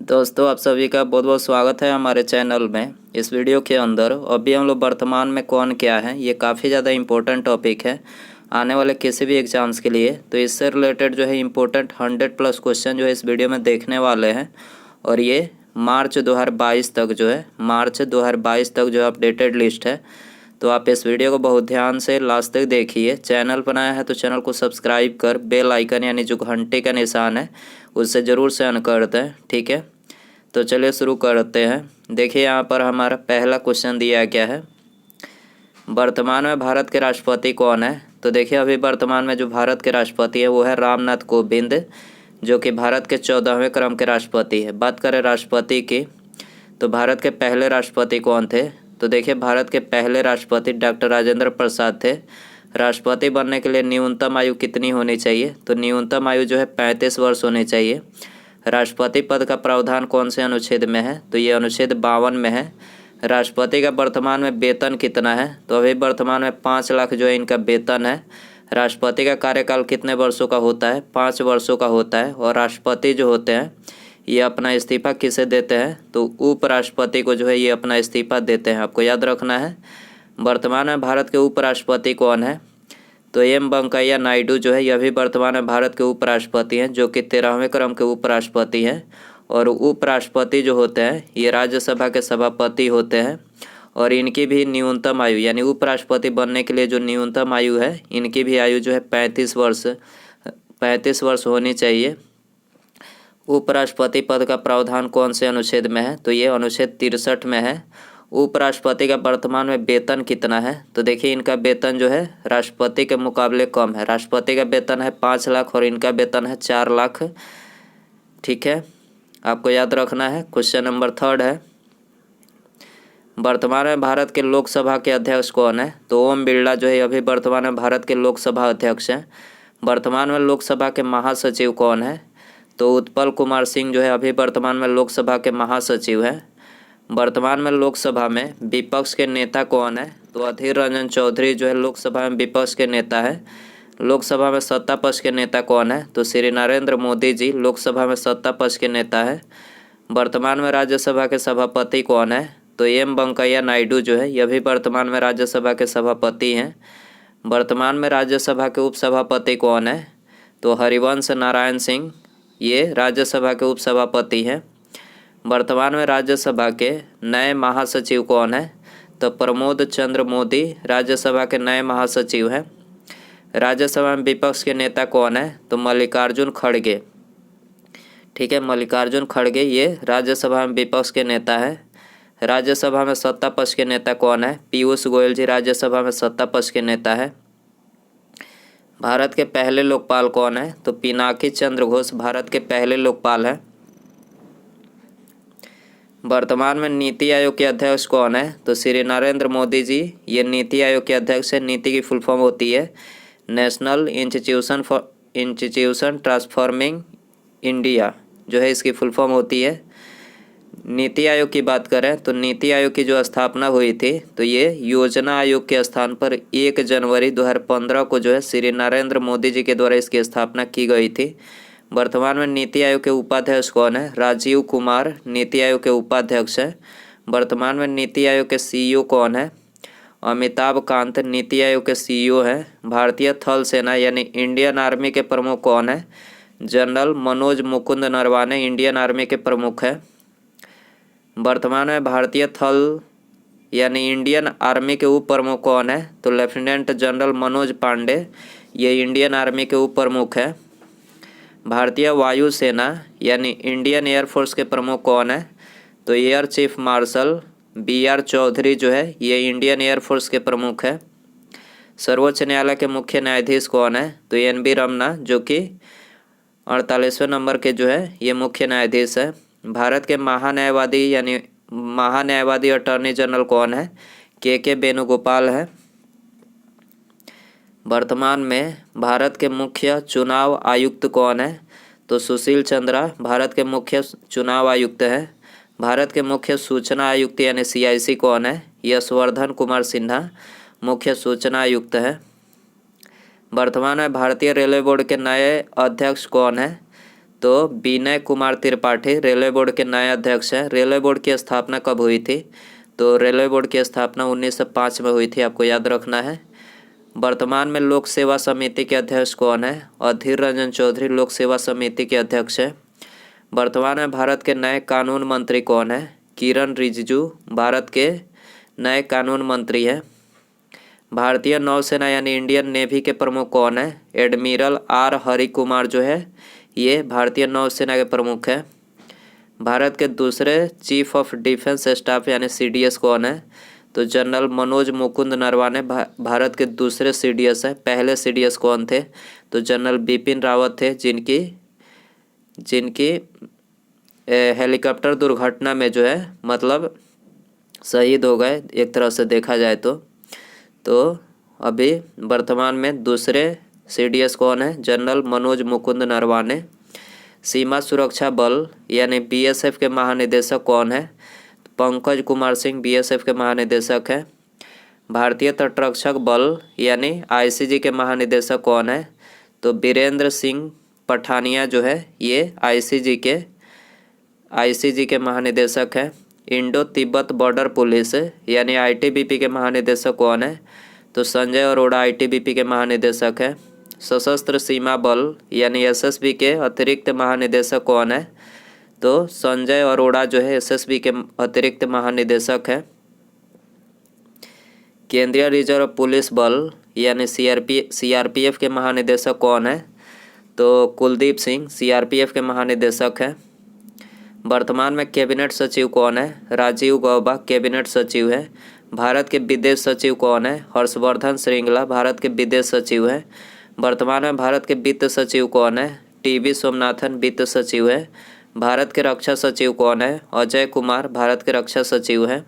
दोस्तों, आप सभी का बहुत बहुत स्वागत है हमारे चैनल में। इस वीडियो के अंदर अभी हम लोग वर्तमान में कौन क्या है, ये काफ़ी ज़्यादा इम्पोर्टेंट टॉपिक है आने वाले किसी भी एग्ज़ाम्स के लिए। तो इससे रिलेटेड जो है इम्पोर्टेंट 100+ क्वेश्चन जो है इस वीडियो में देखने वाले हैं। और ये मार्च 2022 तक जो है अपडेटेड लिस्ट है। तो आप इस वीडियो को बहुत ध्यान से लास्ट तक देखिए। चैनल बनाया है तो चैनल को सब्सक्राइब कर बेल आइकन यानी जो घंटे का निशान है उससे ज़रूर से ऑन कर दें, ठीक है। तो चलिए शुरू करते हैं। देखिए यहाँ पर हमारा पहला क्वेश्चन दिया गया है, वर्तमान में भारत के राष्ट्रपति कौन है। तो देखिए अभी वर्तमान में जो भारत के राष्ट्रपति है वो है रामनाथ कोविंद, जो कि भारत के 14वें क्रम के राष्ट्रपति है। बात करें राष्ट्रपति की, तो भारत के पहले राष्ट्रपति कौन थे। तो देखिए भारत के पहले राष्ट्रपति डॉक्टर राजेंद्र प्रसाद थे। राष्ट्रपति बनने के लिए न्यूनतम आयु कितनी होनी चाहिए, तो न्यूनतम आयु जो है 35 वर्ष होनी चाहिए। राष्ट्रपति पद का प्रावधान कौन से अनुच्छेद में है, तो ये अनुच्छेद 52 में है। राष्ट्रपति का वर्तमान में वेतन कितना है, तो अभी वर्तमान में 5 लाख जो है इनका वेतन है। राष्ट्रपति का कार्यकाल कितने वर्षों का होता है, 5 वर्षों का होता है। और राष्ट्रपति जो होते हैं ये अपना इस्तीफा किसे देते हैं, तो उपराष्ट्रपति को जो है ये अपना इस्तीफा देते हैं। आपको याद रखना है। वर्तमान में भारत के उपराष्ट्रपति कौन है, तो एम वेंकैया नायडू जो है यह भी वर्तमान में भारत के उपराष्ट्रपति हैं, जो कि 13वें क्रम के उपराष्ट्रपति हैं। और उपराष्ट्रपति जो होते हैं ये राज्यसभा के सभापति होते हैं। और इनकी भी न्यूनतम आयु यानी उपराष्ट्रपति बनने के लिए जो न्यूनतम आयु है इनकी भी आयु जो है 35 वर्ष होनी चाहिए। उपराष्ट्रपति पद का प्रावधान कौन से अनुच्छेद में है, तो ये अनुच्छेद 63 में है। उपराष्ट्रपति का वर्तमान में वेतन कितना है, तो देखिए इनका वेतन जो है राष्ट्रपति के मुकाबले कम है। राष्ट्रपति का वेतन है 5 लाख और इनका वेतन है 4 लाख, ठीक है। आपको याद रखना है। क्वेश्चन नंबर 3 है, वर्तमान में भारत के लोकसभा के अध्यक्ष कौन है, तो ओम बिरला जो है अभी वर्तमान में भारत के लोकसभा अध्यक्ष हैं। वर्तमान में लोकसभा के महासचिव कौन है, तो उत्पल कुमार सिंह जो है अभी वर्तमान में लोकसभा के महासचिव हैं। वर्तमान में लोकसभा में विपक्ष के नेता कौन है, तो अधीर रंजन चौधरी जो है लोकसभा में विपक्ष के नेता है। लोकसभा में सत्ता पक्ष के नेता कौन है, तो श्री नरेंद्र मोदी जी लोकसभा में सत्ता पक्ष के नेता है। वर्तमान में राज्यसभा के सभापति कौन है, तो एम वेंकैया नायडू जो है यह भी वर्तमान में राज्यसभा के सभापति हैं। वर्तमान में राज्यसभा के उपसभापति कौन है, तो हरिवंश नारायण सिंह ये राज्यसभा के उपसभापति हैं। वर्तमान में राज्यसभा के नए महासचिव कौन है, तो प्रमोद चंद्र मोदी राज्यसभा के नए महासचिव हैं। राज्यसभा में विपक्ष के नेता कौन है, तो मल्लिकार्जुन खड़गे, ठीक है। मल्लिकार्जुन खड़गे ये राज्यसभा में विपक्ष के नेता है। राज्यसभा में सत्ता पक्ष के नेता कौन है, पीयूष गोयल जी राज्यसभा में सत्ता पक्ष के नेता है। भारत के पहले लोकपाल कौन है, तो पिनाकी चंद्र घोष भारत के पहले लोकपाल हैं। वर्तमान में नीति आयोग के अध्यक्ष कौन है, तो श्री नरेंद्र मोदी जी ये नीति आयोग के अध्यक्ष है। नीति की फुल फॉर्म होती है नेशनल इंस्टीट्यूशन ट्रांसफॉर्मिंग इंडिया, जो है इसकी फुल फॉर्म होती है। नीति आयोग की बात करें तो नीति आयोग की जो स्थापना हुई थी तो ये योजना आयोग के स्थान पर 1 जनवरी 2015 को जो है श्री नरेंद्र मोदी जी के द्वारा इसकी स्थापना की गई थी। वर्तमान में नीति आयोग के उपाध्यक्ष कौन है, राजीव कुमार नीति आयोग के उपाध्यक्ष हैं। वर्तमान में नीति आयोग के सीईओ कौन है, अमिताभ कांत नीति आयोग के सीईओ हैं। भारतीय थल सेना यानी इंडियन आर्मी के प्रमुख कौन है, general Manoj Mukund Naravane Indian army के प्रमुख हैं। वर्तमान में भारतीय थल यानी इंडियन आर्मी के उप प्रमुख कौन है, तो लेफ्टिनेंट जनरल मनोज पांडे ये इंडियन आर्मी के उप प्रमुख हैं। भारतीय वायुसेना यानी इंडियन एयरफोर्स के प्रमुख कौन है, तो air chief marshal BR Chaudhary जो है ये इंडियन एयरफोर्स के प्रमुख है। सर्वोच्च न्यायालय के मुख्य न्यायाधीश कौन है, तो NV रमना जो कि 48वें नंबर के जो है ये मुख्य न्यायाधीश है। भारत के महान्यायवादी अटॉर्नी जनरल कौन है, KK वेणुगोपाल है। वर्तमान में भारत के मुख्य चुनाव आयुक्त कौन है, तो सुशील चंद्रा भारत के मुख्य चुनाव आयुक्त हैं। भारत के मुख्य सूचना आयुक्त यानी CIC कौन है, यशवर्धन कुमार सिन्हा मुख्य सूचना आयुक्त है। वर्तमान में भारतीय रेलवे बोर्ड के नए अध्यक्ष कौन है, तो विनय कुमार त्रिपाठी रेलवे बोर्ड के नए अध्यक्ष हैं। रेलवे बोर्ड की स्थापना कब हुई थी? तो रेलवे बोर्ड की स्थापना 1905 में हुई थी, आपको याद रखना है। वर्तमान में लोक सेवा समिति के अध्यक्ष कौन है? अधीर रंजन चौधरी लोक सेवा समिति के अध्यक्ष है। वर्तमान में भारत के नए कानून मंत्री कौन है? किरण रिजिजू भारत के नए कानून मंत्री हैं। भारतीय नौसेना यानी इंडियन नेवी के प्रमुख कौन है? एडमिरल आर हरि कुमार जो है ये भारतीय नौसेना के प्रमुख हैं। भारत के दूसरे चीफ ऑफ डिफेंस स्टाफ यानी CDS कौन है? तो जनरल मनोज मुकुंद नरवाने भारत के दूसरे CDS है। पहले CDS कौन थे? तो जनरल बिपिन रावत थे, जिनकी हेलीकॉप्टर दुर्घटना में जो है मतलब शहीद हो गए एक तरह से देखा जाए तो अभी वर्तमान में दूसरे CDS कौन है? जनरल मनोज मुकुंद नरवाने। सीमा सुरक्षा बल यानी BSF के महानिदेशक कौन है? पंकज कुमार सिंह BSF के महानिदेशक हैं। भारतीय तटरक्षक बल यानी ICG के महानिदेशक कौन है? तो बीरेंद्र सिंह पठानिया जो है ये ICG के महानिदेशक हैं। इंडो तिब्बत बॉर्डर पुलिस यानी ITBP के महानिदेशक कौन है? तो संजय अरोड़ा ITBP के महानिदेशक हैं। सशस्त्र सीमा बल यानी SSB के अतिरिक्त महानिदेशक कौन है? तो संजय अरोड़ा जो है SSB के अतिरिक्त महानिदेशक हैं। केंद्रीय रिजर्व पुलिस बल यानी CRPF के महानिदेशक कौन है? तो कुलदीप सिंह CRPF के महानिदेशक हैं। वर्तमान में कैबिनेट सचिव कौन है? राजीव गौबा कैबिनेट सचिव है। भारत के विदेश सचिव कौन है? हर्षवर्धन श्रृंगला भारत के विदेश सचिव है। वर्तमान में भारत के वित्त सचिव कौन है? TB सोमनाथन वित्त सचिव है। भारत के रक्षा सचिव कौन है? अजय कुमार भारत के रक्षा सचिव है।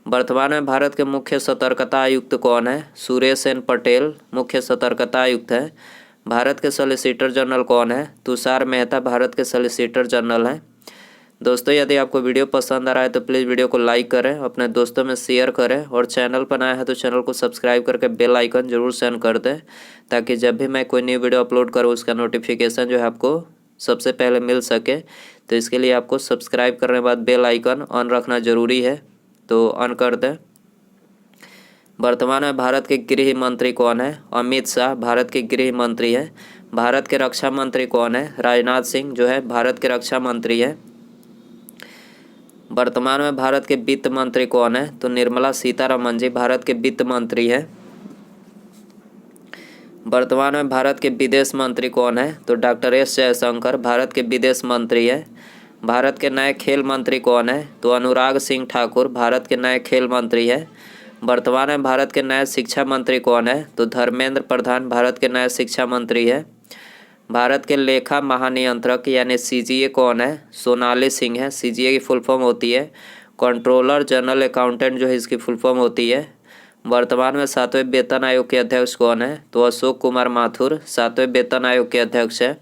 वर्तमान में भारत के मुख्य सतर्कता आयुक्त कौन है? सुरेश N पटेल मुख्य सतर्कता आयुक्त है। भारत के सॉलिसिटर जनरल कौन है? तुषार मेहता भारत के सॉलिसिटर जनरल हैं। दोस्तों यदि आपको वीडियो पसंद आ रहा है तो प्लीज़ वीडियो को लाइक करें, अपने दोस्तों में शेयर करें और चैनल पर नया है तो चैनल को सब्सक्राइब करके बेल आइकन जरूर सेंड कर दें, ताकि जब भी मैं कोई न्यू वीडियो अपलोड करूँ उसका नोटिफिकेशन जो है आपको सबसे पहले मिल सके। तो इसके लिए आपको सब्सक्राइब करने के बाद बेल आइकन ऑन रखना ज़रूरी है, तो ऑन कर दें। वर्तमान में भारत के गृह मंत्री कौन है? अमित शाह भारत के गृह मंत्री हैं। भारत के रक्षा मंत्री कौन है? राजनाथ सिंह जो है भारत के रक्षा मंत्री हैं। वर्तमान में भारत के वित्त मंत्री कौन है? तो निर्मला सीतारमण जी भारत के वित्त मंत्री हैं। वर्तमान में भारत के विदेश मंत्री कौन है? तो डॉक्टर S जयशंकर भारत के विदेश मंत्री हैं। भारत के नए खेल मंत्री कौन है? तो अनुराग सिंह ठाकुर भारत के नए खेल मंत्री हैं। वर्तमान में भारत के नए शिक्षा मंत्री कौन है? तो धर्मेंद्र प्रधान भारत के नए शिक्षा मंत्री हैं। भारत के लेखा महानियंत्रक यानी CGA कौन है? सोनाली सिंह है। CGA की फुल फॉर्म होती है कंट्रोलर जनरल अकाउंटेंट जो है इसकी फुल फॉर्म होती है। वर्तमान में 7वें वेतन आयोग के अध्यक्ष कौन है? तो अशोक कुमार माथुर 7वें वेतन आयोग के अध्यक्ष है।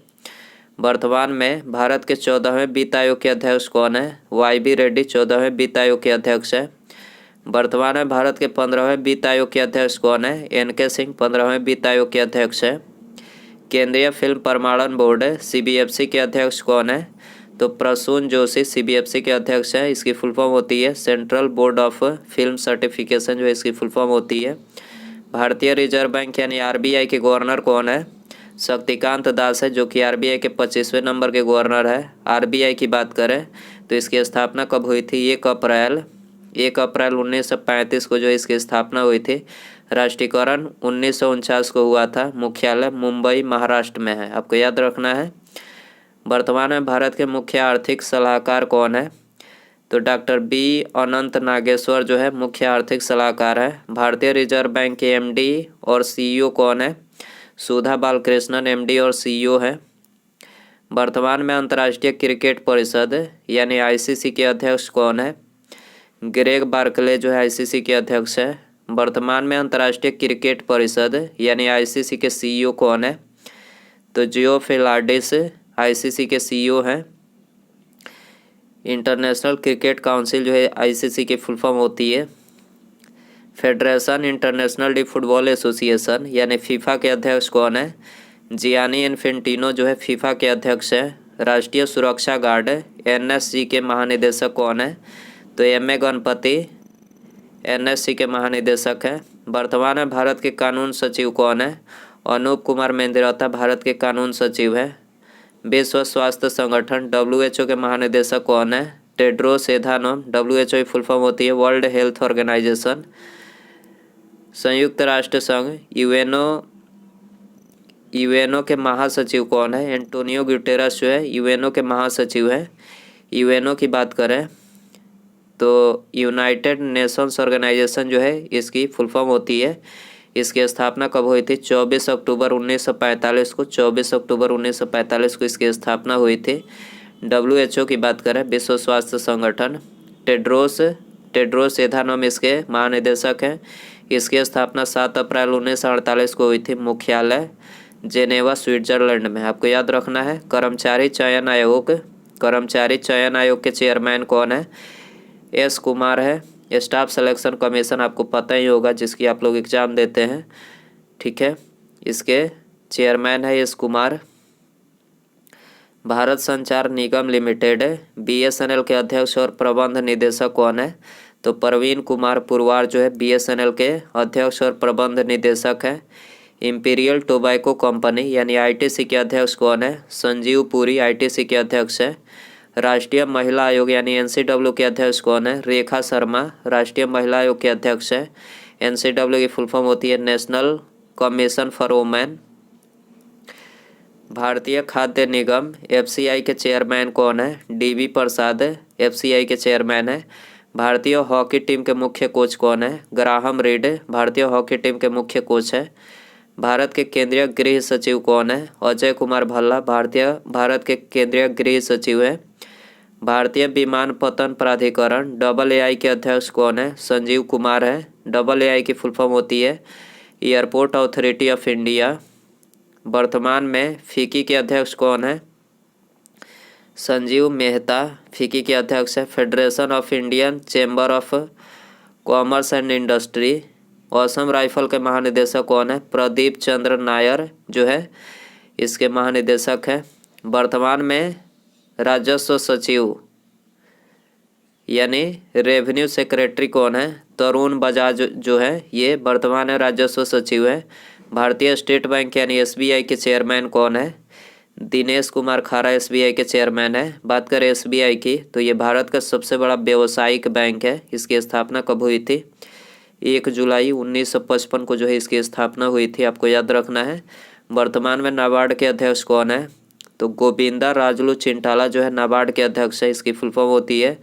वर्तमान में भारत के 14वें वित्त आयोग के अध्यक्ष कौन है? YB रेड्डी 14वें वित्त आयोग के अध्यक्ष है। वर्तमान में भारत के 15वें वित्त आयोग के अध्यक्ष कौन है? NK सिंह 15वें वित्त आयोग के अध्यक्ष है। केंद्रीय फिल्म प्रमाणन बोर्ड CBFC के अध्यक्ष कौन है? तो प्रसून जोशी CBFC के अध्यक्ष है। इसकी फुल फॉर्म होती है central board of film certification जो है इसकी फुल फॉर्म होती है। भारतीय रिजर्व बैंक यानी RBI के गवर्नर कौन है? शक्तिकांत दास है जो कि RBI के 25वें नंबर के गवर्नर है। RBI की बात करें तो इसकी स्थापना कब हुई थी? 1 अप्रैल 1935 को जो इसकी स्थापना हुई थी। राष्ट्रीयकरण 1949 को हुआ था। मुख्यालय मुंबई महाराष्ट्र में है, आपको याद रखना है। वर्तमान में भारत के मुख्य आर्थिक सलाहकार कौन है? तो डॉक्टर B अनंत नागेश्वर जो है मुख्य आर्थिक सलाहकार है। भारतीय रिजर्व बैंक के MD और CEO कौन है? सुधा बालकृष्णन MD और CEO है। वर्तमान में अंतर्राष्ट्रीय क्रिकेट परिषद यानी ICC के अध्यक्ष कौन है? ग्रेग बार्कले जो है ICC के अध्यक्ष है। वर्तमान में अंतर्राष्ट्रीय क्रिकेट परिषद यानी ICC के CEO कौन है? तो जियो फिलाडेस ICC के CEO हैं। इंटरनेशनल क्रिकेट काउंसिल जो है ICC की फुल फॉर्म होती है federation international D football association यानी FIFA के अध्यक्ष कौन है? जियानी इन्फेंटिनो जो है FIFA के अध्यक्ष हैं। राष्ट्रीय सुरक्षा गार्ड NSG के महानिदेशक कौन है? तो MA गणपति NSG के महानिदेशक हैं। वर्तमान में भारत के कानून सचिव कौन है? अनूप कुमार मेंद्रोता भारत के कानून सचिव हैं। विश्व स्वास्थ्य संगठन WHO के महानिदेशक कौन है? Tedros Adhanom. WHO की फुल फॉर्म होती है वर्ल्ड हेल्थ ऑर्गेनाइजेशन। संयुक्त राष्ट्र संघ यूएनओ के महासचिव कौन है? एंटोनियो गुटेरस जो है यूएनओ के महासचिव हैं। यूएनओ की बात करें तो यूनाइटेड नेशंस ऑर्गेनाइजेशन जो है इसकी फुल फॉर्म होती है। इसकी स्थापना कब हुई थी? 24 अक्टूबर 1945 को। 24 अक्टूबर 1945 को इसकी स्थापना हुई थी। WHO की बात करें, विश्व स्वास्थ्य संगठन, टेड्रोस एधानोम इसके महानिदेशक हैं। इसकी स्थापना 7 अप्रैल 1948 को हुई थी। मुख्यालय जेनेवा स्विट्जरलैंड में। आपको याद रखना है। कर्मचारी चयन आयोग के चेयरमैन कौन है? S कुमार है। स्टाफ सिलेक्शन कमीशन आपको पता ही होगा, जिसकी आप लोग एग्जाम देते हैं, ठीक है। इसके चेयरमैन है S कुमार। भारत संचार निगम लिमिटेड BSNL के अध्यक्ष और प्रबंध निदेशक कौन है? तो प्रवीण कुमार पुरवार जो है BSNL के अध्यक्ष और प्रबंध निदेशक हैं। इंपीरियल टोबैको कंपनी यानी ITC के अध्यक्ष कौन है? संजीव पुरी ITC के अध्यक्ष है। राष्ट्रीय महिला आयोग यानी NCW के अध्यक्ष कौन है? रेखा शर्मा राष्ट्रीय महिला आयोग के अध्यक्ष है। NCW की फुल फॉर्म होती है नेशनल कमीशन फॉर वुमेन। भारतीय खाद्य निगम FCI के चेयरमैन कौन है? DB प्रसाद FCI के चेयरमैन है। भारतीय हॉकी टीम के मुख्य कोच कौन है? ग्राहम रीड भारतीय हॉकी टीम के मुख्य कोच है। भारत के केंद्रीय गृह सचिव कौन है? अजय कुमार भल्ला भारत के केंद्रीय गृह सचिव है। भारतीय विमानपत्तन प्राधिकरण AA के अध्यक्ष कौन है? संजीव कुमार है। AA की फुल फॉर्म होती है एयरपोर्ट अथॉरिटी ऑफ इंडिया। वर्तमान में FICCI के अध्यक्ष कौन है? संजीव मेहता FICCI के अध्यक्ष है। Federation of Indian chamber of commerce and industry. Assam rifle के महानिदेशक कौन है? प्रदीप चंद्र नायर जो है इसके महानिदेशक है। वर्तमान में राजस्व सचिव यानी रेवेन्यू सेक्रेटरी कौन है? तरुण बजाज जो है ये वर्तमान में राजस्व सचिव है। भारतीय स्टेट बैंक यानी SBI के चेयरमैन कौन है? दिनेश कुमार खारा SBI के चेयरमैन है। बात करें SBI की तो ये भारत का सबसे बड़ा व्यावसायिक बैंक है। इसकी स्थापना कब हुई थी? 1 जुलाई 1955 को जो है इसकी स्थापना हुई थी। आपको याद रखना है। वर्तमान में नाबार्ड के अध्यक्ष कौन है? तो गोविंदा राजलू चिंटाला जो है नाबार्ड के अध्यक्ष है। इसकी फुल फॉर्म होती है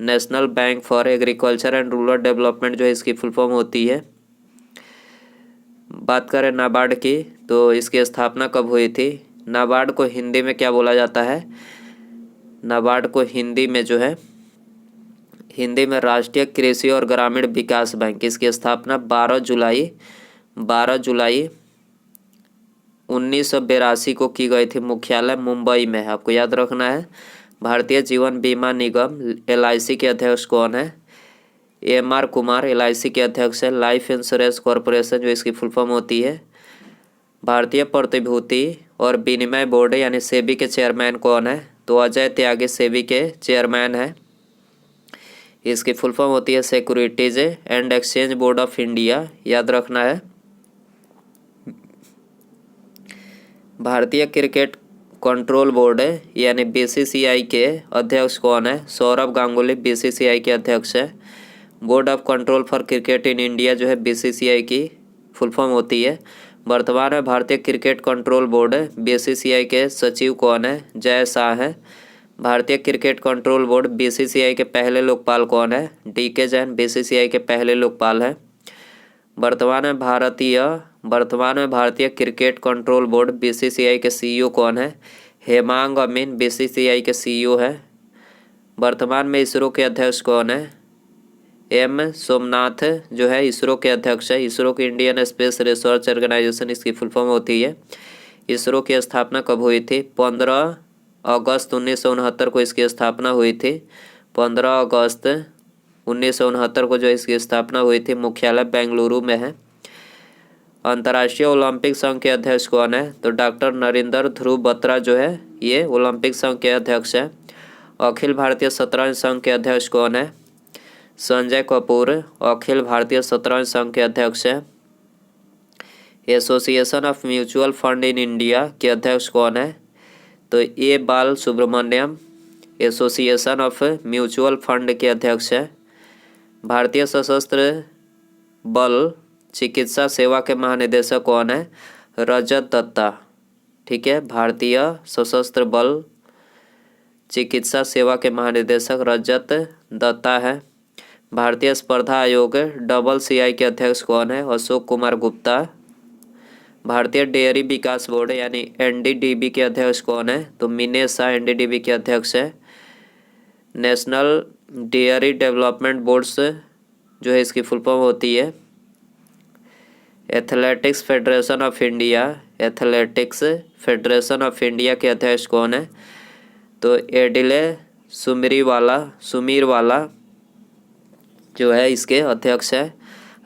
national bank for agriculture and rural development जो है इसकी फुल फॉर्म होती है। बात करें नाबार्ड की तो इसकी स्थापना कब हुई थी? नाबार्ड को हिंदी में क्या बोला जाता है? नाबार्ड को हिंदी में जो है हिंदी में राष्ट्रीय कृषि और ग्रामीण विकास बैंक। इसकी स्थापना 12 जुलाई 1982 को की गई थी। मुख्यालय मुंबई में है। आपको याद रखना है। भारतीय जीवन बीमा निगम LIC के अध्यक्ष कौन है? MR कुमार LIC के अध्यक्ष है। लाइफ इंश्योरेंस कॉरपोरेशन जो इसकी फुल फॉर्म होती है। भारतीय प्रतिभूति और विनिमय बोर्ड यानी सेबी के चेयरमैन कौन है? तो अजय त्यागी सेबी के चेयरमैन है। इसकी फुल फॉर्म होती है securities and exchange board of India. याद रखना है। भारतीय क्रिकेट कंट्रोल बोर्ड यानी BCCI के अध्यक्ष कौन है? सौरभ गांगुली BCCI के अध्यक्ष है। Board of control for cricket in India जो है BCCI की फुल फॉर्म होती है। वर्तमान में भारतीय क्रिकेट कंट्रोल बोर्ड BCCI के सचिव कौन है? जय शाह है। भारतीय क्रिकेट कंट्रोल बोर्ड BCCI के पहले लोकपाल कौन है? DK जैन BCCI के पहले लोकपाल है। वर्तमान में भारतीय क्रिकेट कंट्रोल बोर्ड BCCI के CEO कौन है? हेमांग अमीन BCCI के CEO है। वर्तमान में इसरो के अध्यक्ष कौन है? M सोमनाथ जो है इसरो के अध्यक्ष है। इसरो की इंडियन स्पेस रिसर्च ऑर्गेनाइजेशन इसकी फुल फॉर्म होती है। इसरो की स्थापना कब हुई थी? 15 अगस्त 1969 को इसकी स्थापना हुई थी। 15 अगस्त 1969 को जो इसकी स्थापना हुई थी। मुख्यालय बेंगलुरु में है। अंतर्राष्ट्रीय ओलंपिक संघ के अध्यक्ष कौन है? तो डॉक्टर नरेंद्र ध्रुव बत्रा जो है ये ओलंपिक संघ के अध्यक्ष है। अखिल भारतीय शतरंज संघ के अध्यक्ष कौन है? संजय कपूर अखिल भारतीय शतरंज संघ के अध्यक्ष है। Association of mutual fund in India के अध्यक्ष कौन है? तो A Bala Subramanyam association of mutual fund के अध्यक्ष है। भारतीय सशस्त्र बल चिकित्सा सेवा के महानिदेशक कौन है? रजत दत्ता। ठीक है, भारतीय सशस्त्र बल चिकित्सा सेवा के महानिदेशक रजत दत्ता है। भारतीय स्पर्धा आयोग CCI के अध्यक्ष कौन है? अशोक कुमार गुप्ता। भारतीय डेयरी विकास बोर्ड यानी NDDB के अध्यक्ष कौन है? तो मिनेश शाह NDDB के अध्यक्ष है। नेशनल डेयरी डेवलपमेंट बोर्ड्स जो है इसकी फुल फॉर्म होती है athletics federation of India. Athletics federation of India के अध्यक्ष कौन है? तो एडिले सुमीरवाला जो है इसके अध्यक्ष है।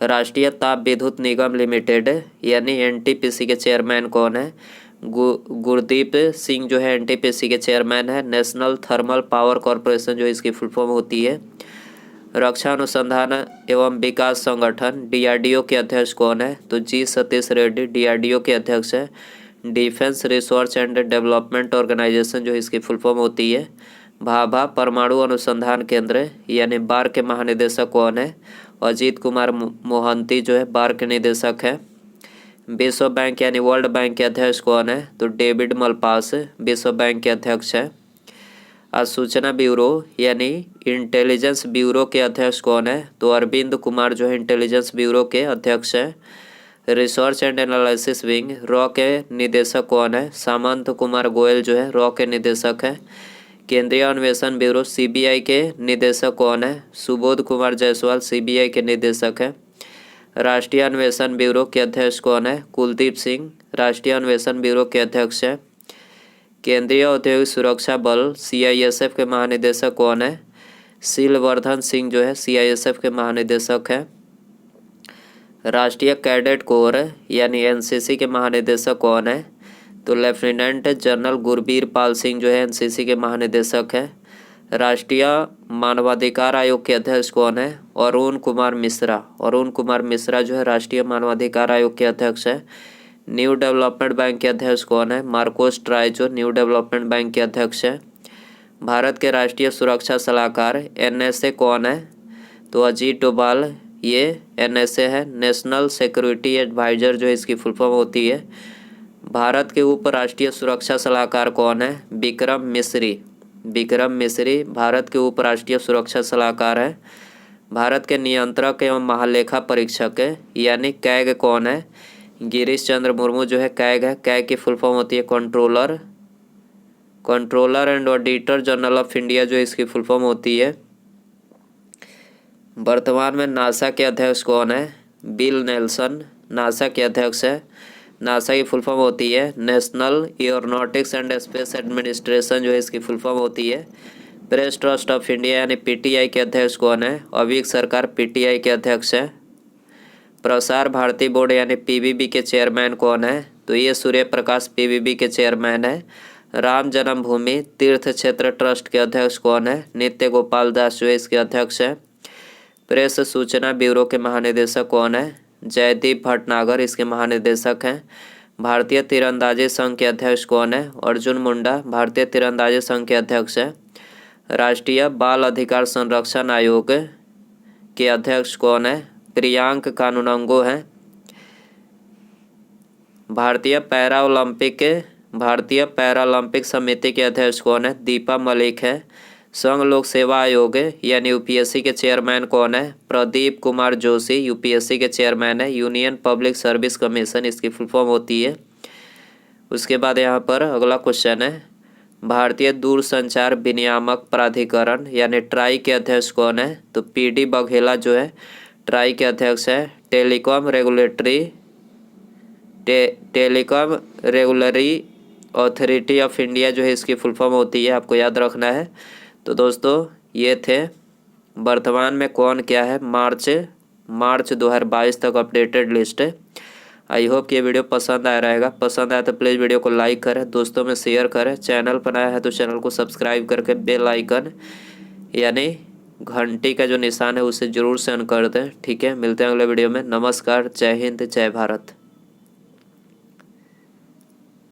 राष्ट्रीय ताप विद्युत निगम लिमिटेड यानी NTPC के चेयरमैन कौन है? गुरदीप सिंह जो है NTPC के चेयरमैन है। नेशनल थर्मल पावर कॉरपोरेशन जो इसकी फुल फॉर्म होती है। रक्षा अनुसंधान एवं विकास संगठन DRDO के अध्यक्ष कौन है? तो G सतीश रेड्डी DRDO के अध्यक्ष है। Defence research and development organisation जो इसकी फुल फॉर्म होती है। भाभा परमाणु अनुसंधान केंद्र यानी बार के महानिदेशक कौन है? अजीत कुमार मोहंती जो है बार के निदेशक है। विश्व बैंक यानी वर्ल्ड बैंक के अध्यक्ष कौन है? तो डेविड मलपास विश्व बैंक के अध्यक्ष है। सूचना ब्यूरो यानी इंटेलिजेंस ब्यूरो के अध्यक्ष कौन है? तो अरविंद कुमार जो है इंटेलिजेंस ब्यूरो के अध्यक्ष है। Research and analysis wing raw के निदेशक कौन है? सामंत कुमार गोयल जो है रॉ के निदेशक है। केंद्रीय अन्वेषण ब्यूरो CBI के निदेशक कौन है? सुबोध कुमार जायसवाल CBI के निदेशक है। राष्ट्रीय अन्वेषण ब्यूरो के अध्यक्ष कौन है? कुलदीप सिंह राष्ट्रीय अन्वेषण ब्यूरो के अध्यक्ष है। केंद्रीय औद्योगिक सुरक्षा बल CISF के महानिदेशक कौन है? शीलवर्धन सिंह जो है CISF के महानिदेशक है। राष्ट्रीय कैडेट कोर यानी NCC के महानिदेशक कौन है? तो लेफ्टिनेंट जनरल गुरबीर पाल सिंह जो है NCC के महानिदेशक है। राष्ट्रीय मानवाधिकार आयोग के अध्यक्ष कौन है? अरुण कुमार मिश्रा जो है राष्ट्रीय मानवाधिकार आयोग के अध्यक्ष है। न्यू डेवलपमेंट बैंक के अध्यक्ष कौन है? मार्कोस ट्राय जो न्यू डेवलपमेंट बैंक के अध्यक्ष है। भारत के राष्ट्रीय सुरक्षा सलाहकार NSA कौन है? तो अजीत डोभाल ये NSA है। नेशनल सिक्योरिटी एडवाइजर जो इसकी फुल फॉर्म होती है। भारत के उप राष्ट्रीय सुरक्षा सलाहकार कौन है? विक्रम मिश्री भारत के उप राष्ट्रीय सुरक्षा सलाहकार है। भारत के नियंत्रक एवं महालेखा परीक्षक यानी कैग कौन है? गिरीश चंद्र मुर्मू जो है कैग है। कैग की फुल फॉर्म होती है controller and auditor general of India जो इसकी फुल फॉर्म होती है। वर्तमान में नासा के अध्यक्ष कौन है? बिल नेल्सन नासा के अध्यक्ष है। नासा की फुल फॉर्म होती है national aeronautics and space administration जो है इसकी फुल फॉर्म होती है। प्रेस ट्रस्ट ऑफ इंडिया यानी PTI के अध्यक्ष कौन है? अविग सरकार PTI के अध्यक्ष है। प्रसार भारती बोर्ड यानी PBB के चेयरमैन कौन है? तो ये सूर्य प्रकाश PBB के चेयरमैन है। राम जन्मभूमि तीर्थ क्षेत्र ट्रस्ट के अध्यक्ष कौन है? नित्य गोपाल दास जो इसके अध्यक्ष है। प्रेस सूचना ब्यूरो के महानिदेशक कौन है? जयदीप भटनागर इसके महानिदेशक हैं। भारतीय तीरंदाजी संघ के अध्यक्ष कौन है? अर्जुन मुंडा भारतीय तीरंदाजी संघ के अध्यक्ष है। राष्ट्रीय बाल अधिकार संरक्षण आयोग के अध्यक्ष कौन है? प्रियांक कानूनगो हैं। भारतीय पैरालंपिक समिति के अध्यक्ष कौन है? दीपा मलिक है। संघ लोक सेवा आयोग यानी UPSC के चेयरमैन कौन है? प्रदीप कुमार जोशी UPSC के चेयरमैन है। यूनियन पब्लिक सर्विस कमीशन इसकी फुल फॉर्म होती है। उसके बाद यहाँ पर अगला क्वेश्चन है भारतीय दूरसंचार विनियामक प्राधिकरण यानी ट्राई के अध्यक्ष कौन है? तो PD बघेला जो है ट्राई के अध्यक्ष है। Telecom regulatory authority of India जो है इसकी फुल फॉर्म होती है, आपको याद रखना है। तो दोस्तों ये थे वर्तमान में कौन क्या है मार्च 2022 तक अपडेटेड लिस्ट है। आई होप कि ये वीडियो पसंद आया रहेगा। पसंद आया तो प्लीज़ वीडियो को लाइक करें, दोस्तों में शेयर करें। चैनल पर नया है तो चैनल को सब्सक्राइब करके बेल आइकन यानी घंटी का जो निशान है उसे ज़रूर से ऑन कर दें। ठीक है, मिलते हैं अगले वीडियो में। नमस्कार, जय हिंद, जय भारत।